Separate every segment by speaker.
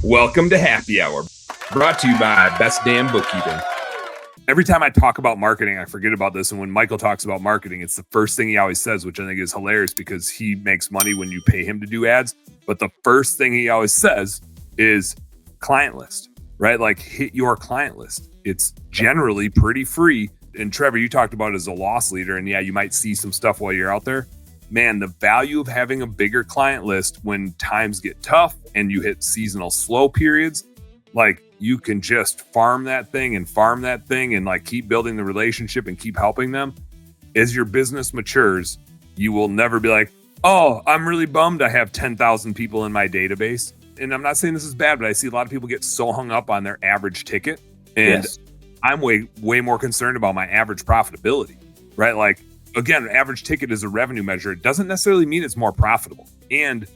Speaker 1: Welcome to Happy Hour, brought to you by Best Damn Bookkeeping.
Speaker 2: Every time I talk about marketing, I forget about this. And when Michael talks about marketing, it's the first thing he always says, which I think is hilarious because he makes money when you pay him to do ads. But the first thing he always says is client list, right? Like hit your client list. It's generally pretty free. And Trevor, you talked about it as a loss leader. And yeah, you might see some stuff while you're out there. Man, the value of having a bigger client list when times get tough and you hit seasonal slow periods, like you can just farm that thing and like keep building the relationship and keep helping them. As your business matures, you will never be like, oh, I'm really bummed I have 10,000 people in my database. And I'm not saying this is bad, but I see a lot of people get so hung up on their average ticket. And yes. I'm way more concerned about my average profitability, right? Like, again, average ticket is a revenue measure. It doesn't necessarily mean it's more profitable. And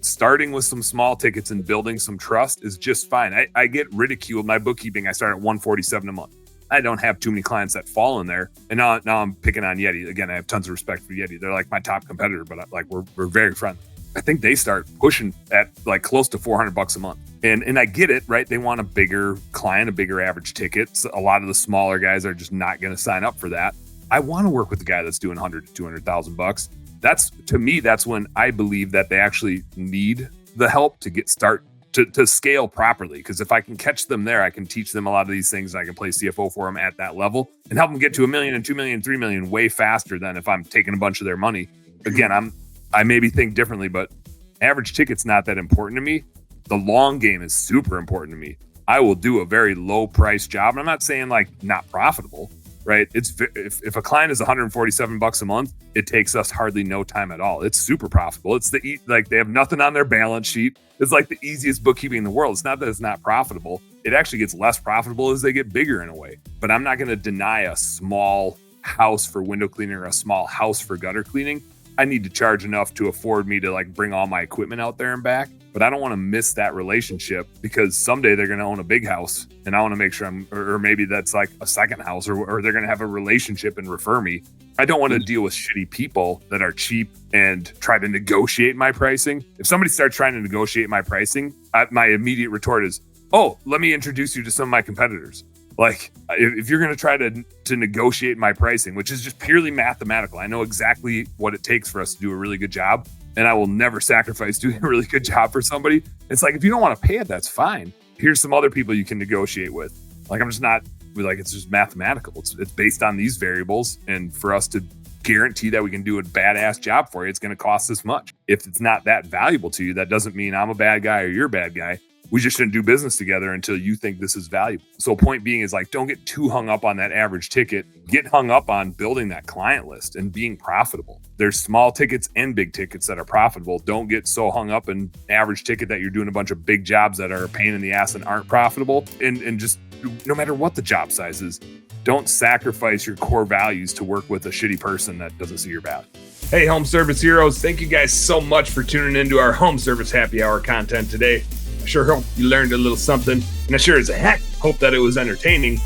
Speaker 2: starting with some small tickets and building some trust is just fine. I get ridiculed. My bookkeeping, I start at $147 a month. I don't have too many clients that fall in there. And now I'm picking on Yeti. Again, I have tons of respect for Yeti. They're like my top competitor, but we're very friendly. I think they start pushing at like close to $400 a month. And I get it, right? They want a bigger client, a bigger average ticket. So a lot of the smaller guys are just not going to sign up for that. I want to work with the guy that's doing $100,000 to $200,000. To me, that's when I believe that they actually need the help to to scale properly. Because if I can catch them there, I can teach them a lot of these things. And I can play CFO for them at that level and help them get to $1 million and $2 million, $3 million way faster than if I'm taking a bunch of their money. Again, I maybe think differently, but average ticket's not that important to me. The long game is super important to me. I will do a very low price job. And I'm not saying like not profitable. Right? If a client is $147 a month, it takes us hardly no time at all. It's super profitable. It's they have nothing on their balance sheet. It's like the easiest bookkeeping in the world. It's not that it's not profitable. It actually gets less profitable as they get bigger in a way. But I'm not going to deny a small house for window cleaning or a small house for gutter cleaning. I need to charge enough to afford me to like bring all my equipment out there and back. But I don't want to miss that relationship because someday they're going to own a big house and I want to make sure or maybe that's like a second house or they're going to have a relationship and refer me. I don't want to deal with shitty people that are cheap and try to negotiate my pricing. If somebody starts trying to negotiate my pricing, my immediate retort is, oh, let me introduce you to some of my competitors. Like if you're going to try to negotiate my pricing, which is just purely mathematical, I know exactly what it takes for us to do a really good job. And I will never sacrifice doing a really good job for somebody. It's like, if you don't want to pay it, that's fine. Here's some other people you can negotiate with. Like, I'm just not like, it's just mathematical. It's based on these variables. And for us to guarantee that we can do a badass job for you, it's going to cost this much. If it's not that valuable to you, that doesn't mean I'm a bad guy or you're a bad guy. We just shouldn't do business together until you think this is valuable. So point being is like, don't get too hung up on that average ticket. Get hung up on building that client list and being profitable. There's small tickets and big tickets that are profitable. Don't get so hung up in average ticket that you're doing a bunch of big jobs that are a pain in the ass and aren't profitable. And just no matter what the job size is, don't sacrifice your core values to work with a shitty person that doesn't see your value.
Speaker 1: Hey, home service heroes. Thank you guys so much for tuning into our home service happy hour content today. I sure hope you learned a little something, and I sure as heck hope that it was entertaining.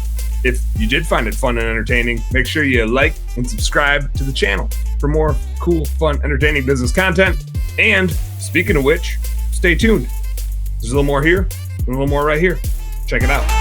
Speaker 1: If you did find it fun and entertaining, make sure you like and subscribe to the channel for more cool, fun, entertaining business content. And speaking of which, stay tuned. There's a little more here and a little more right here. Check it out.